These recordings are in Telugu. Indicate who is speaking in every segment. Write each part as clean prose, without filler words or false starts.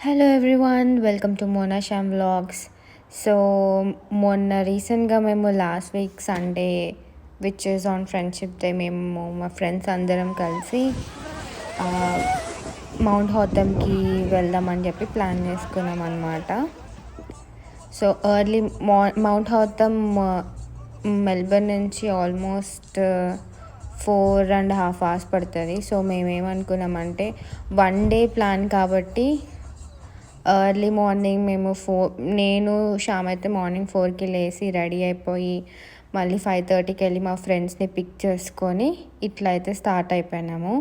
Speaker 1: Hello everyone, welcome to Mona Shyam vlogs. So మొన్న రీసెంట్గా మేము last week Sunday which is on friendship day మేము మా ఫ్రెండ్స్ అందరం కలిసి మౌంట్ హాథమ్కి వెళ్దామని చెప్పి ప్లాన్ చేసుకున్నాం అనమాట. సో ఎర్లీ మౌంట్ హాథమ్ మెల్బర్న్ నుంచి ఆల్మోస్ట్ 4.5 hours పడుతుంది. సో మేమేమనుకున్నామంటే వన్ డే ప్లాన్ కాబట్టి ఎర్లీ మార్నింగ్ మేము నేను శ్యామ్ అయితే మార్నింగ్ 4కి లేచి రెడీ అయిపోయి మళ్ళీ 5:30కి వెళ్ళి మా ఫ్రెండ్స్ని పిక్ చేసుకొని ఇట్లా అయితే స్టార్ట్ అయిపోయినాము.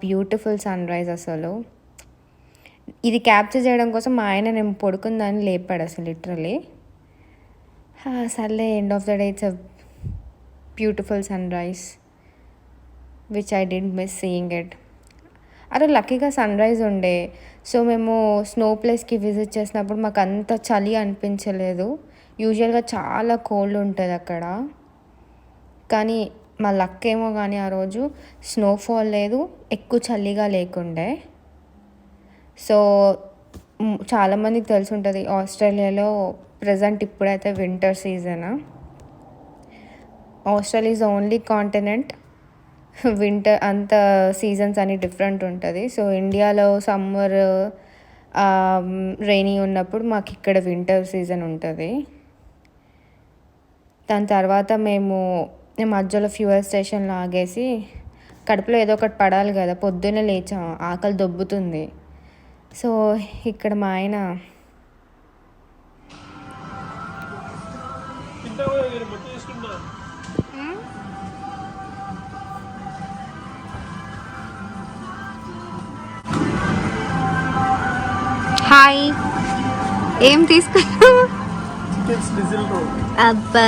Speaker 1: బ్యూటిఫుల్ సన్ రైజ్ అసలు. ఇది క్యాప్చర్ చేయడం కోసం మా ఆయన నేను పడుకుందాన్ని లేపాడు అసలు లిటరలీ. సర్లే, end of the day it's a beautiful sunrise which I did miss seeing it. అరే లక్కీగా సన్ రైజ్ ఉండే. సో మేము స్నో ప్లేస్కి విజిట్ చేసినప్పుడు మాకు అంత చలి అనిపించలేదు. యూజువల్గా చాలా కోల్డ్ ఉంటుంది అక్కడ, కానీ మా లక్ ఏమో కానీ ఆ రోజు స్నోఫాల్ లేదు, ఎక్కువ చలిగా లేకుండే. సో చాలామందికి తెలిసి ఉంటుంది ఆస్ట్రేలియాలో ప్రజెంట్ ఇప్పుడైతే winter season. Australia is only continent winter అంత సీజన్స్ అని డిఫరెంట్ ఉంటుంది. సో ఇండియాలో సమ్మర్ రైనీ ఉన్నప్పుడు మాకు ఇక్కడ వింటర్ సీజన్ ఉంటుంది. దాని తర్వాత మేము మధ్యలో ఫ్యూయల్ స్టేషన్లో ఆగేసి కడుపులో ఏదో ఒకటి పడాలి కదా, పొద్దున్నే లేచాం, ఆకలి దొబ్బుతుంది. సో ఇక్కడ మా ఆయన హాయ్ ఏం తీసుకున్నావు? అబ్బా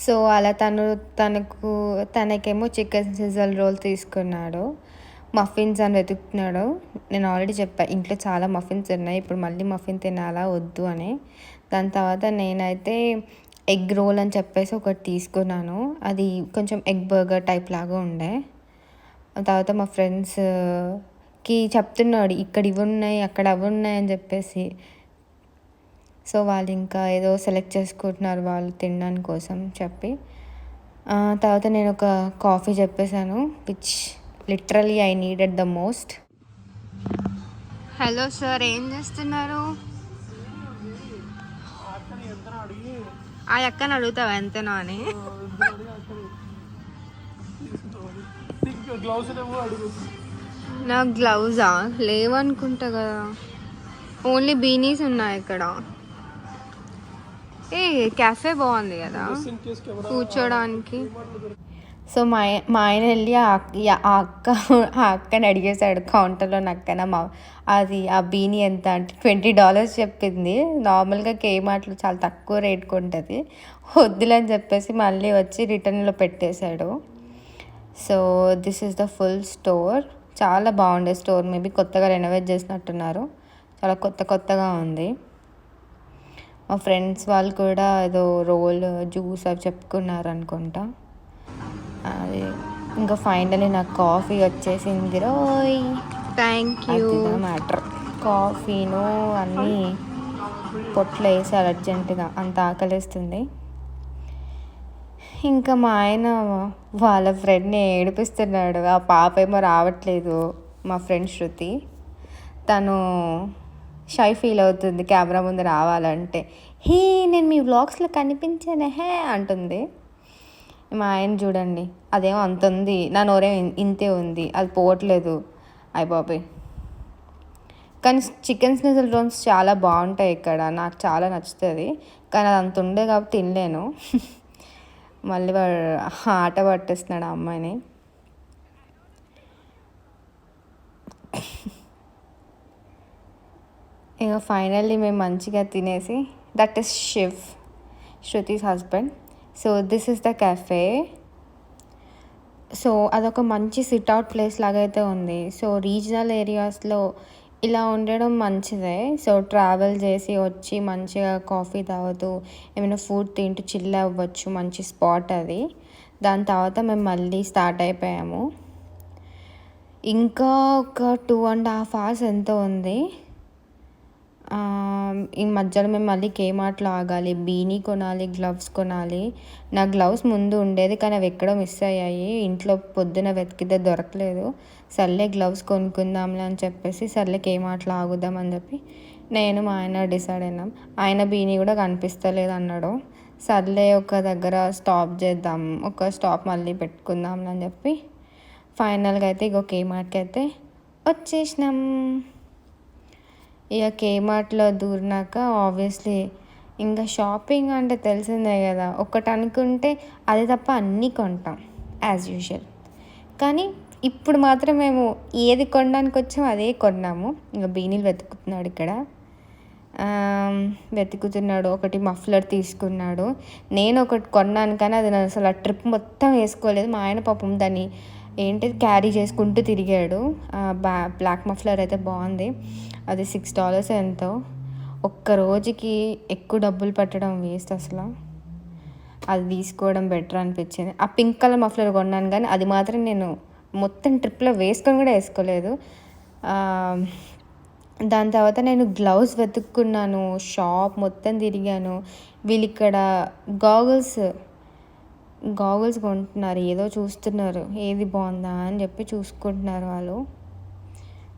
Speaker 1: సో అలా తనకేమో చికెన్ సిజల్ రోల్ తీసుకున్నాడు. మఫిన్స్ అని వెతుకుతున్నాడు. నేను ఆల్రెడీ చెప్పాను ఇంట్లో చాలా మఫిన్స్ ఉన్నాయి, ఇప్పుడు మళ్ళీ మఫిన్ తినాలా వద్దు అని. దాని తర్వాత నేనైతే ఎగ్ రోల్ అని చెప్పేసి ఒకటి తీసుకున్నాను. అది కొంచెం ఎగ్ బర్గర్ టైప్ లాగా ఉండే. తర్వాత మా ఫ్రెండ్స్కి చెప్తున్నాడు ఇక్కడ ఇవి ఉన్నాయి అక్కడ అవి ఉన్నాయి అని చెప్పేసి. సో వాళ్ళు ఇంకా ఏదో సెలెక్ట్ చేసుకుంటున్నారు వాళ్ళు తినడానికి కోసం చెప్పి. తర్వాత నేను ఒక కాఫీ చెప్పేశాను which literally I needed the most. Hello sir, ఏం చేస్తున్నారు? ఆ అక్కని అడుగుతావా ఎంతనో అని? నా గ్లౌజా లేవనుకుంటా కదా, ఓన్లీ బీనీస్ ఉన్నాయి ఇక్కడ. ఏ క్యాఫే బాగుంది కదా కూర్చోడానికి. సో మా ఆయన వెళ్ళి ఆ అక్కని అడిగేశాడు కౌంటర్లో. నక్కన అది ఆ బీనీ ఎంత అంటే $20 చెప్పింది. నార్మల్గా కేమార్ట్లో చాలా తక్కువ రేట్కి ఉంటుంది. వద్దులని చెప్పేసి మళ్ళీ వచ్చి రిటర్న్లో పెట్టేశాడు. So this is the full store. చాలా బాగుండే స్టోర్. మేబీ కొత్తగా రెనోవేట్ చేసినట్టున్నారు, చాలా కొత్తగా ఉంది. మా ఫ్రెండ్స్ వాళ్ళు కూడా ఏదో రోల్ జ్యూస్ అవి చెప్పుకున్నారు అనుకుంటా. అది ఇంకా ఫైనలీ నాకు కాఫీ వచ్చేసింది రోయ్. Thank you. మ్యాటర్ కాఫీను అన్నీ పొట్లు వేసారు అర్జెంటుగా, అంత ఆకలిస్తుంది. ఇంకా మా ఆయన వాళ్ళ ఫ్రెండ్ని ఏడిపిస్తున్నాడు. ఆ పాప ఏమో రావట్లేదు, మా ఫ్రెండ్ శృతి. తను షై ఫీల్ అవుతుంది కెమెరా ముందు రావాలంటే. నేను మీ వ్లాగ్స్లో కనిపించానే అంటుంది. మా ఆయన చూడండి, అదేమో అంత ఉంది, నా నోరేమో ఇంతే ఉంది, అది పోవట్లేదు. బాబాయ్. కానీ చికెన్ స్నిజల్ రోల్స్ చాలా బాగుంటాయి ఇక్కడ, నాకు చాలా నచ్చుతుంది. కానీ అది అంత ఉండే కాబట్టి తినలేను. మళ్ళీ వాడు ఆట పట్టేస్తున్నాడు ఆ అమ్మాయిని. ఇక ఫైనల్లీ మేము మంచిగా తినేసి, that is Shiv, Shruti's husband. So this is the cafe. So అదొక మంచి సిట్అవుట్ ప్లేస్ లాగా అయితే ఉంది. సో రీజనల్ ఏరియాస్లో ఇలా ఉండడం మంచిదే. సో ట్రావెల్ చేసి వచ్చి మంచిగా కాఫీ తాగుతూ ఏమైనా ఫుడ్ తింటూ చిల్ అవ్వచ్చు, మంచి స్పాట్ అది. దాని తర్వాత మేము మళ్ళీ స్టార్ట్ అయిపోయాము. ఇంకా ఒక 2.5 hours ఎంతో ఉంది. ఈ మధ్యలో మేము మళ్ళీ కేమార్ట్లో ఆగాలి, బీనీ కొనాలి, గ్లవ్స్ కొనాలి. నా గ్లవ్స్ ముందు ఉండేది కానీ అవి ఎక్కడో మిస్ అయ్యాయి. ఇంట్లో పొద్దున వెతికితే దొరకలేదు. సర్లే గ్లవ్స్ కొనుక్కుందాంలే అని చెప్పేసి సర్లే కేమార్ట్లో ఆగుదామని చెప్పి నేను మా ఆయన డిసైడ్ అయినాం. ఆయన బీనీ కూడా కనిపిస్తలేదు అన్నాడు. సర్లే ఒక దగ్గర స్టాప్ చేద్దాం, ఒక స్టాప్ మళ్ళీ పెట్టుకుందాం అని చెప్పి ఫైనల్గా అయితే ఇగో కేమార్ట్కి అయితే వచ్చేసినాం. ఇక కేమార్ట్లో దూరినాక ఆబ్వియస్లీ ఇంకా షాపింగ్ అంటే తెలిసిందే కదా, ఒకటి అనుకుంటే అది తప్ప అన్నీ కొంటాం యాజ్ యూజువల్. కానీ ఇప్పుడు మాత్రం మేము ఏది కొనడానికి వచ్చామో అదే కొన్నాము. ఇంకా బీనీలు వెతుకుతున్నాడు. ఒకటి మఫ్లర్ తీసుకున్నాడు. నేను ఒకటి కొన్నాను కానీ అది నేను అసలు ఆ ట్రిప్ మొత్తం వేసుకోలేదు. మా ఆయన పాపం దాన్ని ఏంటిది క్యారీ చేసుకుంటూ తిరిగాడు. బ్లాక్ మఫ్లర్ అయితే బాగుంది. అది $6 ఎంతో. ఒక్క రోజుకి ఎక్కువ డబ్బులు పెట్టడం వేస్ట్ అసలు. అది తీసుకోవడం బెటర్ అనిపించింది. ఆ పింక్ కలర్ మఫ్లర్ కొన్నాను కానీ అది మాత్రం నేను మొత్తం ట్రిప్లో వేసుకొని కూడా వేసుకోలేదు. దాని తర్వాత నేను గ్లౌస్ వెతుక్కున్నాను, షాప్ మొత్తం తిరిగాను. వీళ్ళు ఇక్కడ గాగుల్స్ కొంటున్నారు, ఏదో చూస్తున్నారు ఏది బాగుందా అని చెప్పి చూసుకుంటున్నారు వాళ్ళు.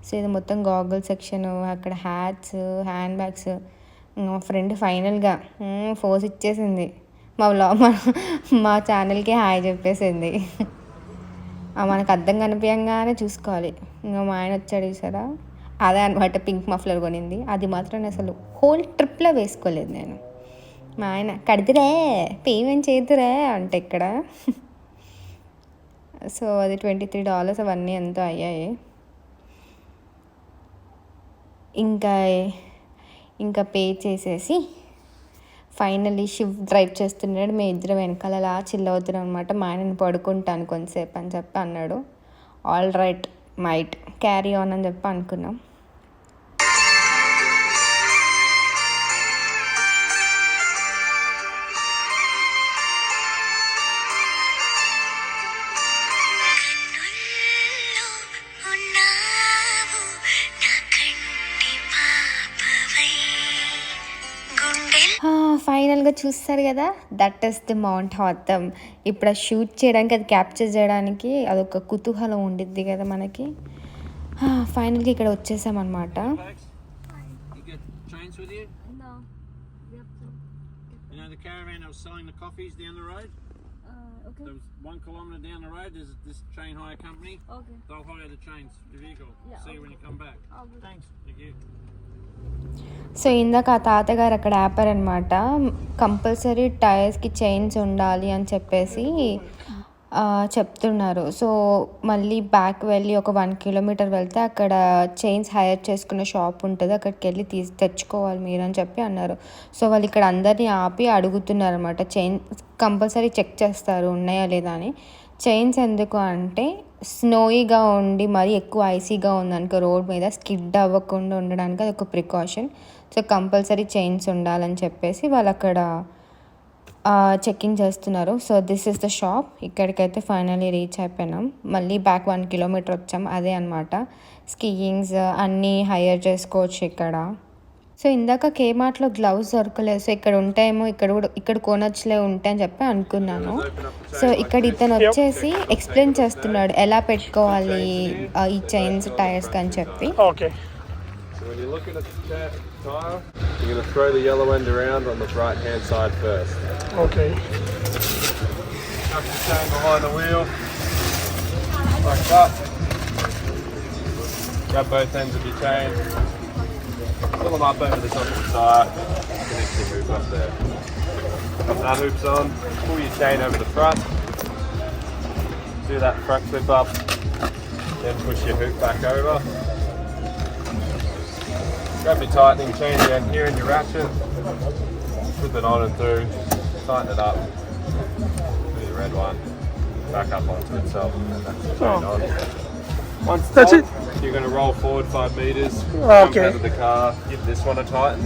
Speaker 1: సో ఇది మొత్తం గాగుల్ సెక్షన్, అక్కడ హ్యాట్స్, హ్యాండ్ బ్యాగ్స్. మా ఫ్రెండ్ ఫైనల్గా ఫోర్స్ ఇచ్చేసింది, మా ఛానల్కి హాయ్ చెప్పేసింది. మనకు అర్థం కనిపించగానే చూసుకోవాలి. ఇంకా మా ఆయన వచ్చాడు చూసారా, అదే అనమాట పింక్ మఫ్లర్ కొనింది. అది మాత్రం అసలు హోల్ ట్రిప్లో వేసుకోలేదు నేను. మా ఆయన కడిదిరే పేమెంట్ చేతురే అంటే ఇక్కడ. సో అది $23 అవన్నీ ఎంతో అయ్యాయి. ఇంకా పే చేసేసి ఫైనల్లీ షిఫ్ట్ డ్రైవ్ చేస్తున్నాడు. మేము ఇద్దరం వెనకాల అలా చిల్ అవుతున్నాం అనమాట. మా ఆయన పడుకుంటాను కొంతసేపు అని చెప్పి అన్నాడు. All right might carry on అని చెప్పి అనుకున్నాం. ఫైనల్గా చూస్తారు కదా, దట్ ఈస్ ది మౌంట్ హాథమ్. ఇప్పుడు ఆ షూట్ చేయడానికి, అది క్యాప్చర్ చేయడానికి అదొక కుతూహలం ఉండిద్ది కదా మనకి. ఫైనల్గా ఇక్కడ వచ్చేసామన్నమాట.
Speaker 2: There was 1 kilometre down the road, there's this train hire company. Okay. They'll hire the trains, the vehicle. Yeah, see you when you come back. Thanks. Thank you.
Speaker 1: So ఇందాక ఆ తాతగారు అక్కడ ఆపారనమాట. కంపల్సరీ టైర్స్కి చైన్స్ ఉండాలి అని చెప్పేసి చెప్తున్నారు. సో మళ్ళీ బ్యాక్ వెళ్ళి ఒక 1 kilometer వెళ్తే అక్కడ చైన్స్ హైర్ చేసుకునే షాప్ ఉంటుంది, అక్కడికి వెళ్ళి తెచ్చుకోవాలి మీరు అని చెప్పి అన్నారు. సో వాళ్ళు ఇక్కడ అందరినీ ఆపి అడుగుతున్నారు అనమాట. చైన్ కంపల్సరీ చెక్ చేస్తారు ఉన్నాయా లేదా అని. చైన్స్ ఎందుకు అంటే స్నోయిగా ఉండి మరీ ఎక్కువ ఐసీగా ఉందనుకో రోడ్ మీద స్కిడ్ అవ్వకుండా ఉండడానికి అది ఒక ప్రికాషన్. సో కంపల్సరీ చైన్స్ ఉండాలని చెప్పేసి వాళ్ళు అక్కడ చెక్కింగ్ చేస్తున్నారు. So this is the shop. ఇక్కడికైతే ఫైనల్లీ రీచ్ అయిపోయినాం. మళ్ళీ బ్యాక్ 1 kilometer వచ్చాం. అదే అనమాట స్కీయింగ్స్ అన్నీ హైర్ చేసుకోవచ్చు ఇక్కడ. సో ఇందాక కేమార్ట్లో గ్లౌస్ దొరకలేదు. సో ఇక్కడ ఉంటాయేమో, ఇక్కడ కొనొచ్చులే ఉంటాయని చెప్పి అనుకున్నాను. సో ఇక్కడ ఇతను వచ్చేసి ఎక్స్ప్లెయిన్ చేస్తున్నాడు ఎలా పెట్టుకోవాలి ఈ చైన్స్ టైర్స్కి అని చెప్పి.
Speaker 3: Tire, you're going to throw the yellow end around on the right hand side first.
Speaker 4: Okay.
Speaker 3: Tuck the chain behind the wheel, like that. Grab both ends of your chain, pull them up over the top of the tire, connect your hoop up there. Put that hoop's on, pull your chain over the front, do that front clip up, then push your hoop back over. Grab your tightening chain down here in your ratchet, flip it on and through, tighten it up, do the red one, back up onto itself, and that's the chain on. Once
Speaker 4: that's
Speaker 3: done,
Speaker 4: it.
Speaker 3: You're going to roll forward 5 metres,
Speaker 4: Okay.
Speaker 3: jump out of the car, give this one a tighten,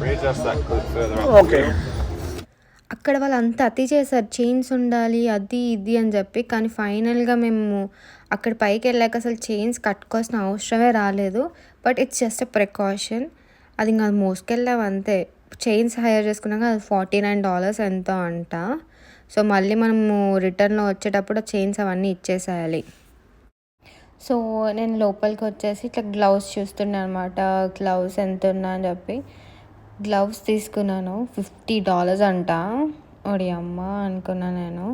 Speaker 3: readjust that clip further up
Speaker 4: Okay.
Speaker 3: the wheel.
Speaker 1: అక్కడ వాళ్ళు అంత అతి చేశారు, చైన్స్ ఉండాలి అది ఇది అని చెప్పి. కానీ ఫైనల్గా మేము అక్కడ పైకి వెళ్ళాక అసలు చైన్స్ కట్టుకోవాల్సిన అవసరమే రాలేదు. But it's just a precaution. అది ఇంకా మోసుకెళ్ళాం అంతే. చైన్స్ హైర్ చేసుకున్నాక అది $49 ఎంతో అంట. సో మళ్ళీ మనము రిటర్న్లో వచ్చేటప్పుడు చైన్స్ అవన్నీ ఇచ్చేసేయాలి. సో నేను లోపలికి వచ్చేసి ఇట్లా గ్లౌస్ చూస్తున్నాను అనమాట. గ్లౌస్ ఎంత ఉన్నా అని చెప్పి గ్లౌస్ తీసుకున్నాను. $50 అంట. ఓడి అమ్మ అనుకున్నాను నేను.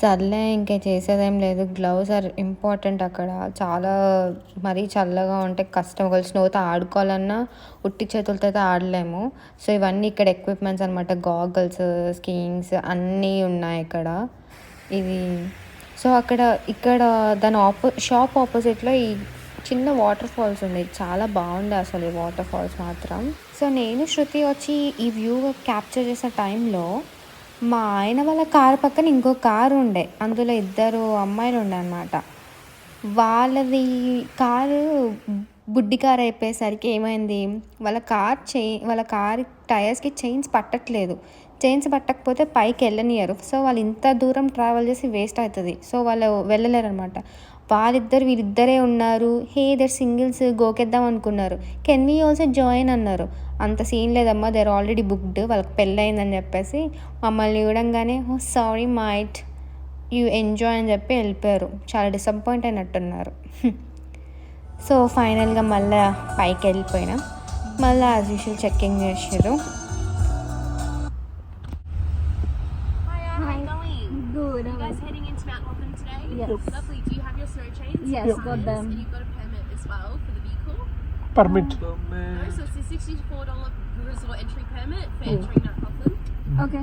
Speaker 1: సర్లే ఇంకే చేసేదేం లేదు. గ్లౌస్ ఆర్ ఇంపార్టెంట్ అక్కడ. చాలా మరీ చల్లగా ఉంటే కష్టం. ఒకవేళ స్నోతో ఆడుకోవాలన్నా ఉట్టి చేతులతో అయితే ఆడలేము. సో ఇవన్నీ ఇక్కడ ఎక్విప్మెంట్స్ అనమాట. గాగల్స్, స్కీయింగ్స్ అన్నీ ఉన్నాయి ఇక్కడ. ఇది సో ఇక్కడ దాని షాప్ ఆపోజిట్లో ఈ చిన్న వాటర్ ఫాల్స్ ఉంది. చాలా బాగుంది అసలు ఈ వాటర్ ఫాల్స్ మాత్రం. సో నేను శృతి వచ్చి ఈ వ్యూ క్యాప్చర్ చేసిన టైంలో మా ఆయన వాళ్ళ కారు పక్కన ఇంకో కారు ఉండే. అందులో 2 అమ్మాయిలు ఉండే అనమాట. వాళ్ళది కారు బుడ్డి కారు అయిపోయేసరికి ఏమైంది, వాళ్ళ కార్ టైర్స్కి చైన్స్ పట్టట్లేదు. చైన్స్ పట్టకపోతే పైకి వెళ్ళనియరు. సో వాళ్ళు ఇంత దూరం ట్రావెల్ చేసి వేస్ట్ అవుతుంది. సో వాళ్ళు వెళ్ళలేరు అనమాట. వీళ్ళిద్దరే ఉన్నారు. హే దర్ సింగిల్స్, గోకెద్దాం అనుకున్నారు. కెన్ వీ ఆల్సో జాయిన్ అన్నారు. అంత సీన్ లేదమ్మా, దేర్ ఆల్రెడీ బుక్డ్, వాళ్ళకి పెళ్ళయిందని చెప్పేసి మమ్మల్ని చూడంగానే సారీ మైట్, యూ ఎంజాయ్ అని చెప్పి వెళ్ళిపోయారు. చాలా డిసప్పాయింట్ అయినట్టున్నారు. సో ఫైనల్గా మళ్ళీ పైకి వెళ్ళిపోయినాం. మళ్ళీ యాజ్ యూజువల్ చెక్కింగ్ చేసారు.
Speaker 4: Yes.
Speaker 5: Lovely. Do you have your snow chains?
Speaker 4: Yes, got them.
Speaker 5: And you've got a permit as well for the vehicle?
Speaker 2: Permit.
Speaker 5: No, so it's a $64 resort entry permit for entering Mount Hotham.
Speaker 4: Okay.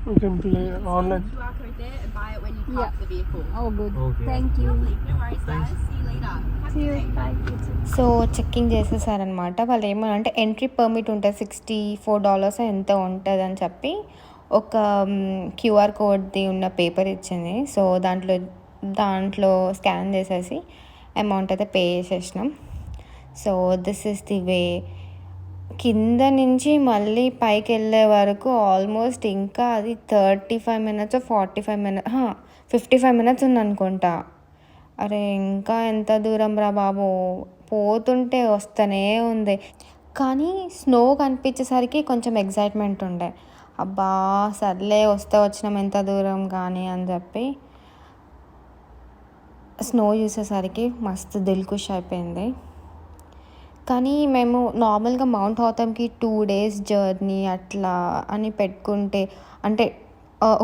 Speaker 2: You can play online.
Speaker 5: QR code there and buy it when you park the vehicle.
Speaker 4: Oh, good.
Speaker 2: Okay.
Speaker 4: Thank you.
Speaker 5: Lovely. No worries, guys. See you later. Have
Speaker 4: See
Speaker 5: a
Speaker 4: you.
Speaker 5: good day.
Speaker 4: Bye.
Speaker 1: So checking చేసేసారనమాట. వాళ్ళు ఏమనంటే ఎంట్రీ పర్మిట్ ఉంటుంది, $64 ఎంత ఉంటుంది అని చెప్పి ఒక క్యూఆర్ కోడ్ది ఉన్న పేపర్ ఇచ్చింది. సో దాంట్లో స్కాన్ చేసేసి అమౌంట్ అయితే పే చేసేసినాం. So this is the way. కింద నుంచి మళ్ళీ పైకి వెళ్ళే వరకు ఆల్మోస్ట్ ఇంకా అది 35 minutes 45 minutes 55 minutes ఉందనుకుంటా. అరే ఇంకా ఎంత దూరం రా బాబు, పోతుంటే వస్తూనే ఉంది. కానీ స్నో కనిపించేసరికి కొంచెం ఎగ్జైట్మెంట్ ఉండే. అబ్బా సర్లే వచ్చినాం ఎంత దూరం కానీ అని చెప్పి. స్నో చూసేసరికి మస్తు దిల్ ఖుష్ అయిపోయింది. కానీ మేము నార్మల్గా మౌంట్ హాథమ్కి 2 days జర్నీ అట్లా అని పెట్టుకుంటే, అంటే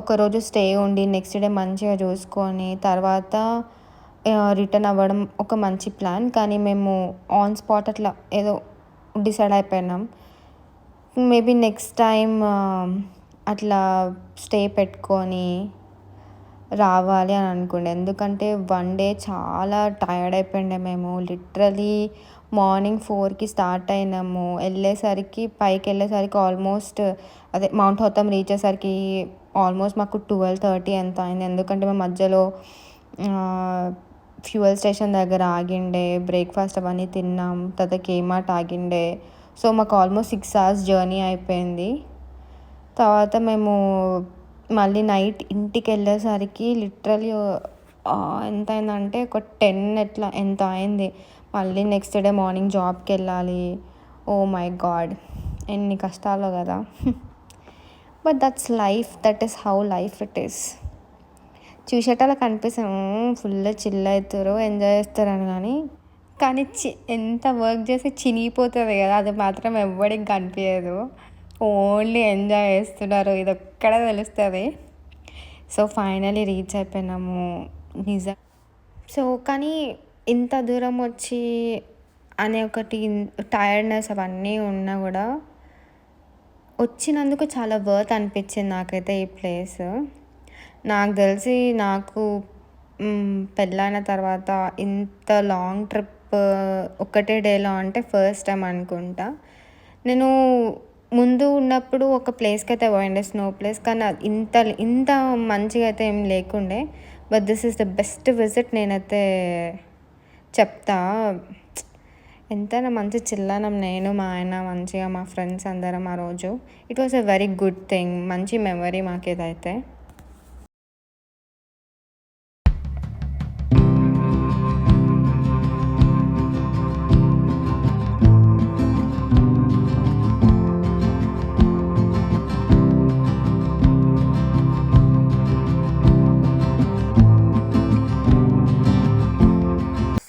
Speaker 1: ఒకరోజు స్టే ఉండి నెక్స్ట్ డే మంచిగా చూసుకొని తర్వాత రిటర్న్ అవ్వడం ఒక మంచి ప్లాన్. కానీ మేము ఆన్ స్పాట్ అట్లా ఏదో డిసైడ్ అయిపోయినాం. మేబీ నెక్స్ట్ టైం అట్లా స్టే పెట్టుకొని రావాలి అని అనుకుండే. ఎందుకంటే 1 day చాలా టైర్డ్ అయిపోయిండే మేము. లిటరలీ మార్నింగ్ 4కి స్టార్ట్ అయినాము. పైకి వెళ్ళేసరికి ఆల్మోస్ట్ అదే మౌంట్ హాథమ్ రీచ్ అయ్యేసరికి ఆల్మోస్ట్ మాకు 12:30 ఎంత అయింది. ఎందుకంటే మేము మధ్యలో ఫ్యూయల్ స్టేషన్ దగ్గర ఆగిండే, బ్రేక్ఫాస్ట్ అవన్నీ తిన్నాం, తర్వాత కేమార్ట్ ఆగిండే. సో మాకు ఆల్మోస్ట్ 6 hours జర్నీ అయిపోయింది. తర్వాత మేము మళ్ళీ నైట్ ఇంటికి వెళ్ళేసరికి లిటరలీ ఎంత అయిందంటే ఒక 10 ఎట్లా ఎంత అయింది. మళ్ళీ నెక్స్ట్ డే మార్నింగ్ జాబ్కి వెళ్ళాలి. ఓ మై గాడ్, ఎన్ని కష్టాలు కదా. But that's life, that is how life it is. చూసేటలా కనిపిస్తాం ఫుల్ చిల్ అవుతారు, ఎంజాయ్ చేస్తారని. కానీ ఎంత వర్క్ చేసి చినిగిపోతుంది కదా, అది మాత్రం ఎవ్వడికి కనిపించదు. ఓన్లీ ఎంజాయ్ చేస్తున్నారు, ఇది ఒక్కడే తెలుస్తుంది. సో ఫైనలీ రీచ్ అయిపోయినాము నిజం. సో కానీ ఇంత దూరం వచ్చి అనే ఒకటి టైర్డ్నెస్ అవన్నీ ఉన్నా కూడా వచ్చినందుకు చాలా వర్త్ అనిపించింది నాకైతే ఈ ప్లేస్. నాకు తెలిసి నాకు పెళ్ళైన తర్వాత ఇంత లాంగ్ ట్రిప్ ఒకటే డేలో అంటే ఫస్ట్ టైం అనుకుంటా. నేను ముందు ఉన్నప్పుడు ఒక ప్లేస్కి అయితే పోయిండే, స్నో ప్లేస్, కానీ ఇంత మంచిగా అయితే ఏం లేకుండే. But this is the best visit నేనైతే చెప్తా. ఎంతైనా మంచి చిల్లనం నేను మా ఆయన మంచిగా మా ఫ్రెండ్స్ అందరం ఆ రోజు. It was a very good thing. మంచి మెమరీ మాకు ఇదైతే.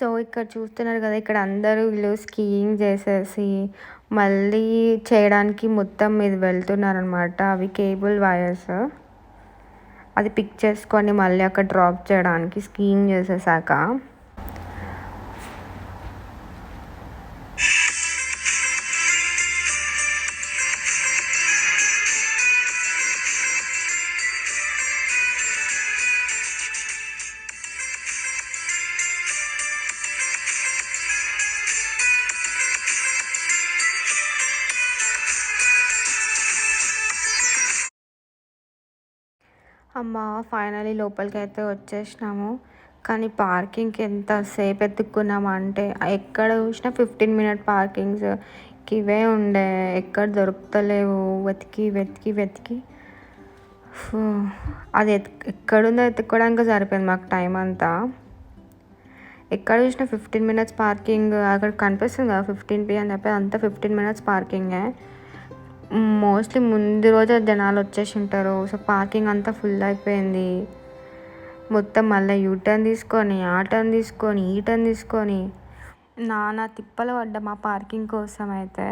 Speaker 1: సో ఇక్కడ చూస్తున్నారు కదా, ఇక్కడ అందరూ వీళ్ళు స్కీయింగ్ చేసేసి మళ్ళీ చేయడానికి మొత్తం ఇది వెళ్తున్నారనమాట. అవి కేబుల్ వైర్స్, అది పిక్ చేసుకొని మళ్ళీ అక్కడ డ్రాప్ చేయడానికి స్కీయింగ్ చేసేసాక. అమ్మ ఫైనలీ లోపలికి అయితే వచ్చేసినాము. కానీ పార్కింగ్కి ఎంతసేపు ఎత్తుక్కున్నామంటే ఎక్కడ చూసినా 15 మినిట్ పార్కింగ్స్ ఇవే ఉండే, ఎక్కడ దొరుకుతలేవు. వెతికి వెతికి వెతికి అది ఎక్కడుందో ఎత్తుక్కోవడానికి సరిపోయింది మాకు టైం అంతా. ఎక్కడ చూసినా 15 మినిట్స్ పార్కింగ్. అక్కడ కనిపిస్తుంది కదా 15 అని చెప్పి, అంతా 15 మినిట్స్ పార్కింగే. మోస్ట్లీ ముందు రోజే జనాలు వచ్చేసి ఉంటారు. సో పార్కింగ్ అంతా ఫుల్ అయిపోయింది మొత్తం. మళ్ళీ యూటర్న్ తీసుకొని ఆ టర్న్ తీసుకొని ఈ టర్న్ తీసుకొని నానా తిప్పలు పడ్డా మా పార్కింగ్ కోసం అయితే.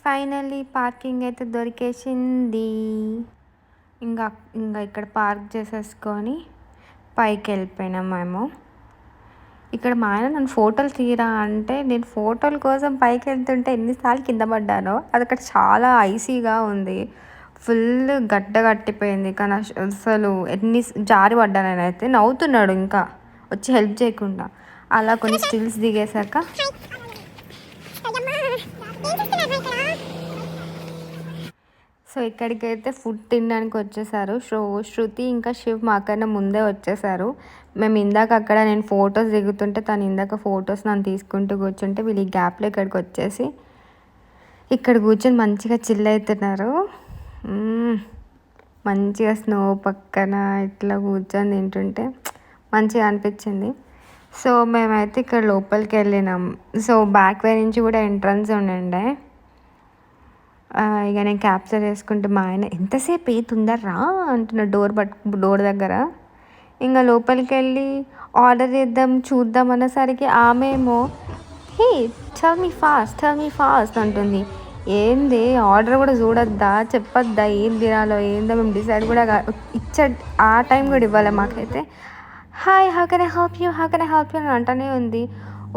Speaker 1: ఫైనల్లీ పార్కింగ్ అయితే దొరికేసింది. ఇంకా ఇక్కడ పార్క్ చేసేసుకొని పైకి వెళ్ళిపోయినాం మేము. ఇక్కడ మా ఆయన నన్ను ఫోటోలు తీరా అంటే నేను ఫోటోల కోసం పైకి వెళ్తుంటే ఎన్నిసార్లు కింద పడ్డానో. అది అక్కడ చాలా ఐసీగా ఉంది, ఫుల్ గడ్డ కట్టిపోయింది. కానీ అసలు ఎన్ని జారి పడ్డా నేనైతే. నవ్వుతున్నాడు ఇంకా వచ్చి హెల్ప్ చేయకుండా. అలా కొన్ని స్టిల్స్ దిగేశాక సో ఇక్కడికైతే ఫుడ్ తినడానికి వచ్చేసారు. శృతి ఇంకా శివ్ మాకన్నా ముందే వచ్చేసారు. మేము ఇందాక అక్కడ నేను ఫొటోస్ దిగుతుంటే తను ఇందాక ఫొటోస్ నన్ను తీసుకుంటూ కూర్చుంటే వీళ్ళు ఈ గ్యాప్లో ఇక్కడికి వచ్చేసి ఇక్కడ కూర్చొని మంచిగా చిల్ అవుతున్నారు. మంచిగా స్నో పక్కన ఇట్లా కూర్చొని తింటుంటే మంచిగా అనిపించింది. సో మేమైతే ఇక్కడ లోపలికి వెళ్ళినాం. సో బ్యాక్ వే నుంచి కూడా ఎంట్రన్స్ ఉండే. ఇక నేను క్యాప్చర్ చేసుకుంటే మా ఆయన ఎంతసేపు తొందరరా అంటున్నా డోర్ దగ్గర. ఇంకా లోపలికి వెళ్ళి ఆర్డర్ చేద్దాం చూద్దాం అన్నసరికి ఆమె ఏమో హే టెల్ మీ ఫాస్ట్ అంటుంది. ఏంది ఆర్డర్ కూడా చూడొద్దా, చెప్పొద్దా ఏం తినాలో ఏందో మేము డిసైడ్ కూడా ఆ టైం కూడా ఇవ్వాలి మాకైతే. Hi how can I help you అని అంటూనే ఉంది.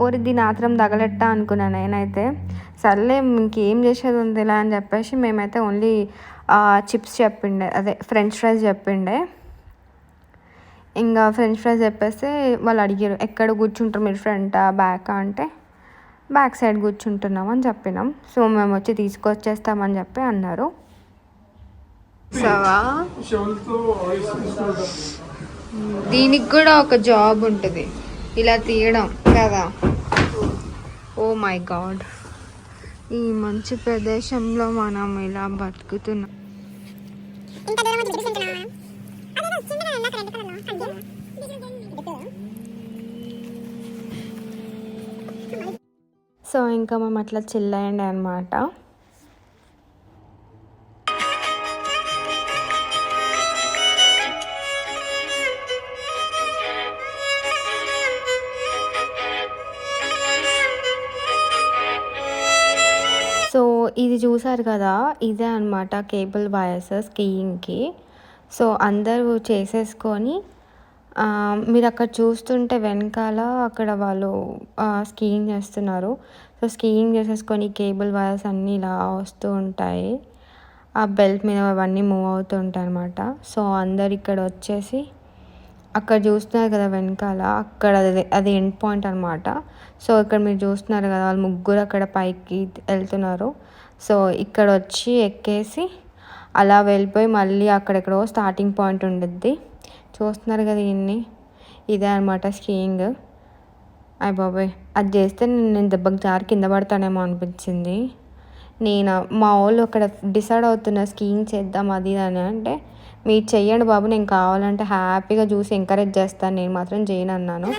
Speaker 1: ఓరి దీని ఆత్రం తగలెట్టా అనుకున్నాను నేనైతే. సర్లే ఇంకేం చేసేది ఉంది ఇలా అని చెప్పేసి మేమైతే ఓన్లీ చిప్స్ చెప్పిండే, అదే ఫ్రెంచ్ ఫ్రైస్ చెప్పిండే. ఇంకా ఫ్రెంచ్ ఫ్రైస్ చెప్పేస్తే వాళ్ళు అడిగారు ఎక్కడ కూర్చుంటారు మీరు, ఫ్రంటా బ్యాకా అంటే బ్యాక్ సైడ్ కూర్చుంటున్నామని చెప్పినాం. సో మేము వచ్చి తీసుకొచ్చేస్తామని చెప్పి అన్నారు. సవా దీనికి కూడా ఒక జాబ్ ఉంటుంది ఇలా తీయడం కదా. ఓ మై గాడ్, ఈ మంచి ప్రదేశంలో మనం ఇలా బతుకుతున్నాం. సో ఇంకా మేము అట్లా చిల్ అయ్యండి అనమాట. సో ఇది చూసారు కదా, ఇదే అనమాట కేబుల్ వైర్స్ స్కీయింగ్కి. సో అందరూ చేసేసుకొని మీరు అక్కడ చూస్తుంటే వెనకాల అక్కడ వాళ్ళు స్కీయింగ్ చేస్తున్నారు. సో స్కీయింగ్ చేసేసుకొని కేబుల్ వైర్స్ అన్నీ ఇలా వస్తూ ఉంటాయి. ఆ బెల్ట్ మీద అవన్నీ మూవ్ అవుతూ ఉంటాయి అన్నమాట. సో అందరు ఇక్కడ వచ్చేసి అక్కడ చూస్తున్నారు కదా వెనకాల, అక్కడ అది ఎండ్ పాయింట్ అనమాట. సో ఇక్కడ మీరు చూస్తున్నారు కదా, వాళ్ళు ముగ్గురు అక్కడ పైకి వెళ్తున్నారు. సో ఇక్కడ వచ్చి ఎక్కేసి అలా వెళ్ళిపోయి మళ్ళీ అక్కడెక్కడో స్టార్టింగ్ పాయింట్ ఉండిద్ది. చూస్తున్నారు కదా ఇన్ని, ఇదే అనమాట స్కీయింగ్. అయ్య బాబోయ్, అది చేస్తే నేను దెబ్బకి జారి కింద పడతానేమో అనిపించింది. మా వాళ్ళు అక్కడ డిసైడ్ అవుతున్నా స్కీయింగ్ చేద్దాం అది అని అంటే, మీరు చెయ్యండి బాబు, నేను కావాలంటే హ్యాపీగా చూసి ఎంకరేజ్ చేస్తాను, నేను మాత్రం చేయను అన్నాను.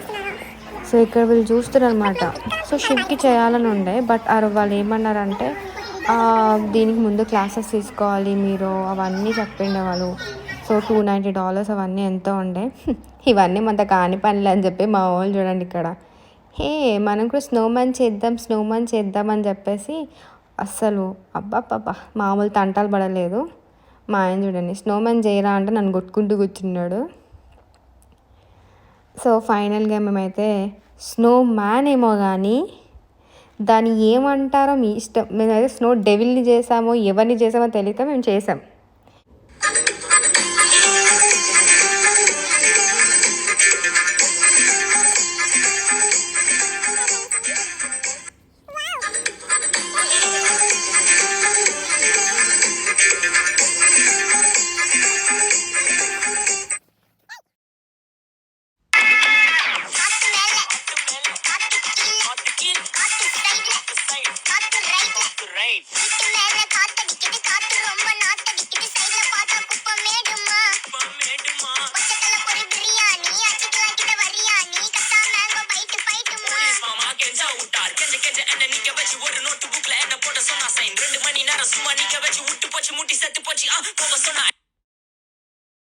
Speaker 1: సో ఇక్కడ వీళ్ళు చూస్తున్నారు అనమాట. సో షిప్కి చేయాలని ఉండే, బట్ వాళ్ళు ఏమన్నారంటే దీనికి ముందు క్లాసెస్ తీసుకోవాలి మీరు అవన్నీ చెప్పిండే వాళ్ళు. సో $290 అవన్నీ ఎంతో ఉండే. ఇవన్నీ మనతో కాని పనులు అని చెప్పి మా వాళ్ళు చూడండి ఇక్కడ, మనం కూడా స్నోమ్యాన్ చేద్దాం అని చెప్పేసి అస్సలు అబ్బాబ్బా మామూలు తంటాలు పడలేదు. మా ఆయన చూడండి, స్నోమ్యాన్ చేయరా అంటే నన్ను కొట్టుకుంటూ కూర్చున్నాడు. సో ఫైనల్గా మేమైతే స్నోమ్యాన్ ఏమో కానీ దాన్ని ఏమంటారో మీ ఇష్టం, మేమైతే స్నో డెవిల్ని చేసామో ఎవరిని చేసామో తెలియక మేము చేసాం.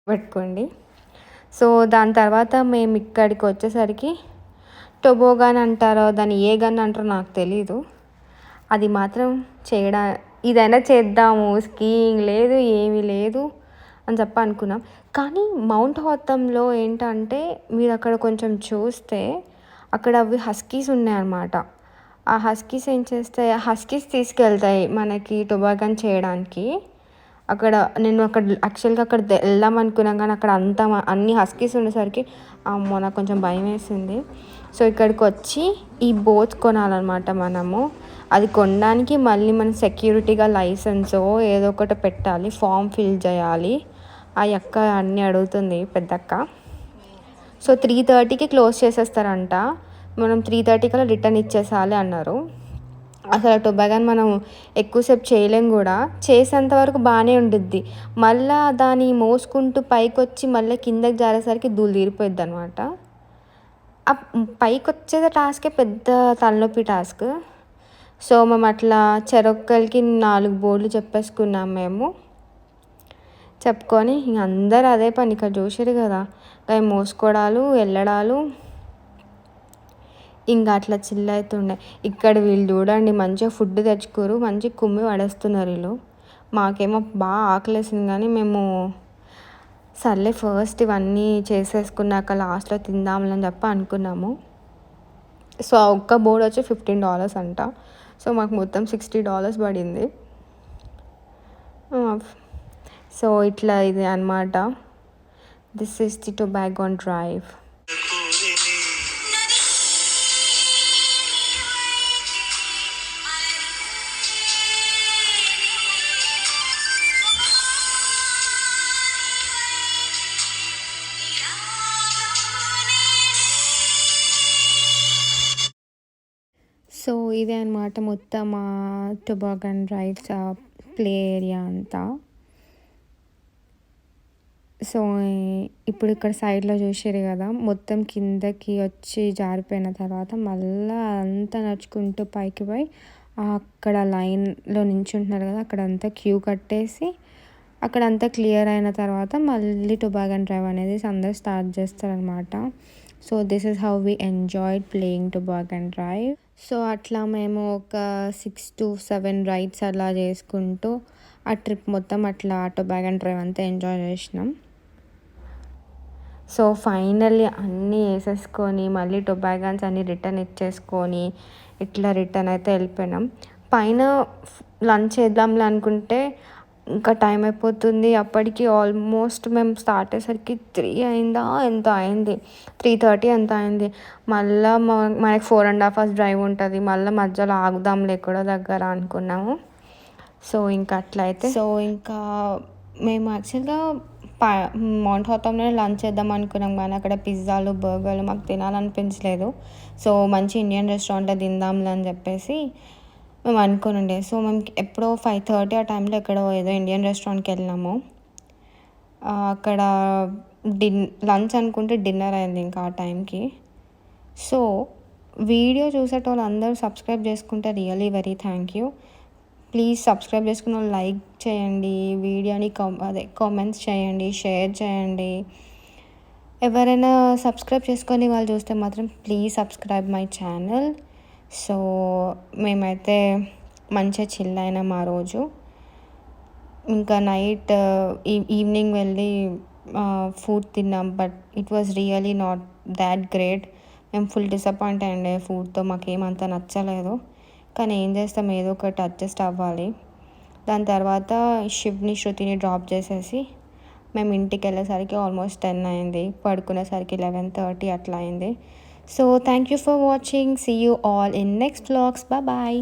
Speaker 1: పెట్టుకోండి. సో దాని తర్వాత మేము ఇక్కడికి వచ్చేసరికి టొబోగాన్ అంటారో దాన్ని ఏ గన్ అంటారో నాకు తెలీదు. అది మాత్రం ఇదైనా చేద్దాము, స్కీయింగ్ లేదు ఏమీ లేదు అని చెప్పి అనుకున్నాం. కానీ మౌంట్ హాథమ్లో ఏంటంటే మీరు అక్కడ కొంచెం చూస్తే అక్కడ అవి హస్కీస్ ఉన్నాయన్నమాట. ఆ హస్కీస్ ఏం చేస్తాయి, హస్కీస్ తీసుకెళ్తాయి మనకి టొబాగన్ చేయడానికి. నేను యాక్చువల్గా అక్కడ వెళ్దాం అనుకున్నాం, కానీ అక్కడ అన్ని హస్కీస్ ఉండేసరికి అమ్మో నాకు కొంచెం భయం వేసింది. సో ఇక్కడికి వచ్చి ఈ బోట్స్ కొనాలన్నమాట మనము. అది కొనడానికి మళ్ళీ మనం సెక్యూరిటీగా లైసెన్సో ఏదో ఒకటి పెట్టాలి, ఫామ్ ఫిల్ చేయాలి. ఆ అక్క అన్నీ అడుగుతుంది పెద్దక్క. సో 3:30కి క్లోజ్ చేసేస్తారంట. మనం 3:30 కల్లా రిటర్న్ ఇచ్చేసాలి అన్నారు. అసలు టొబాగన్ మనం ఎక్కువసేపు చేయలేం కూడా, చేసేంత వరకు బాగానే ఉండిద్ది. మళ్ళీ దాన్ని మోసుకుంటూ పైకి వచ్చి మళ్ళీ కిందకి జారేసరికి ధూళి తీరిపోయిద్ది అనమాట. ఆ పైకి వచ్చేది టాస్కే పెద్ద తలనొప్పి టాస్క్. సో మేము అట్లా చెరొక్కలకి 4 బోర్డులు చెప్పేసుకున్నాం మేము. చెప్పుకొని ఇంక అందరూ అదే పని, ఇక్కడ చూసారు కదా అవి మోసుకోవడాలు వెళ్ళడాలు ఇంకా అట్లా చిల్ అవుతుండే. ఇక్కడ వీళ్ళు చూడండి మంచిగా ఫుడ్ తెచ్చుకోరు, మంచి కుమ్మి పడేస్తున్నారు వీళ్ళు. మాకేమో బాగా ఆకలేసింది, కానీ మేము సర్లే ఫస్ట్ ఇవన్నీ చేసేసుకున్నాక లాస్ట్లో తిందామని చెప్పి అనుకున్నాము. సో ఆ ఒక్క బోర్డ్ వచ్చి $15 అంట. సో మాకు మొత్తం $60 పడింది. సో ఇట్లా ఇది అన్నమాట. This is the toboggan drive. So ఇదే అనమాట మొత్తం టొబాగన్ డ్రైవ్స్ ప్లే ఏరియా అంతా. సో ఇప్పుడు ఇక్కడ సైడ్లో చూసారు కదా, మొత్తం కిందకి వచ్చి జారిపోయిన తర్వాత మళ్ళీ అంతా నడుచుకుంటూ పైకి పోయి అక్కడ లైన్లో నించుంటున్నారు కదా, అక్కడంతా క్యూ కట్టేసి అక్కడంతా క్లియర్ అయిన తర్వాత మళ్ళీ టొబాగన్ డ్రైవ్ అనేది అందరూ స్టార్ట్ చేస్తారనమాట. So this is how we enjoyed playing toboggan drive. So అట్లా మేము ఒక 6 to 7 రైడ్స్ అలా చేసుకుంటూ ఆ ట్రిప్ మొత్తం అట్లా టొబాగన్ డ్రైవ్ అంతా ఎంజాయ్ చేసినాం. సో ఫైనల్లీ అన్నీ వేసేసుకొని మళ్ళీ టొబాగాన్స్ అన్నీ రిటర్న్ ఇచ్చేసుకొని ఇట్లా రిటర్న్ అయితే వెళ్ళిపోయినాం. పైన లంచ్ చేద్దాంలే అనుకుంటే ఇంకా టైం అయిపోతుంది. అప్పటికి ఆల్మోస్ట్ మేము స్టార్ట్ అయ్యేసరికి 3 అయిందా ఎంత అయింది, 3:30 ఎంత అయింది. మళ్ళీ మనకి 4.5 hours డ్రైవ్ ఉంటుంది. మళ్ళీ మధ్యలో ఆగుదాంలే ఎక్కడో దగ్గర అనుకున్నాము. సో ఇంకా అట్లయితే ఇంకా మేము యాక్చువల్గా మౌంట్ హాథామ్లోనే లంచ్ చేద్దాం అనుకున్నాం, కానీ అక్కడ పిజ్జాలు బర్గర్లు మాకు తినాలనిపించలేదు. సో మంచి ఇండియన్ రెస్టారెంట్లో తిందాంలే అని చెప్పేసి మేము అనుకుని ఉండే. సో మేము ఎప్పుడో 5:30 ఆ టైంలో ఎక్కడో ఏదో ఇండియన్ రెస్టారెంట్కి వెళ్ళినాము. అక్కడ లంచ్ అనుకుంటే డిన్నర్ అయింది ఇంకా ఆ టైంకి. సో వీడియో చూసేటోళ్ళు అందరూ సబ్స్క్రైబ్ చేసుకుంటే really very thank you. Please subscribe చేసుకున్న వాళ్ళు లైక్ చేయండి, వీడియోని కామెంట్స్ చేయండి, షేర్ చేయండి. ఎవరైనా సబ్స్క్రైబ్ చేసుకొని వాళ్ళు చూస్తే మాత్రం please subscribe my channel. So మేమైతే మంచిగా చిల్ అయినాం ఆ రోజు. ఇంకా నైట్ ఈవినింగ్ వెళ్ళి ఫుడ్ తిన్నాం, but it was really not that great. మేము ఫుల్ డిసప్పాయింట్ అయ్యండి ఫుడ్తో, మాకేమంత నచ్చలేదు. కానీ ఏం చేస్తాం, ఏదో ఒకటి అడ్జస్ట్ అవ్వాలి. దాని తర్వాత శృతిని డ్రాప్ చేసేసి మేము ఇంటికి వెళ్ళేసరికి ఆల్మోస్ట్ 10 అయింది, పడుకునేసరికి 11:30 అట్లా అయింది. So thank you for watching. See you all in next vlogs. Bye.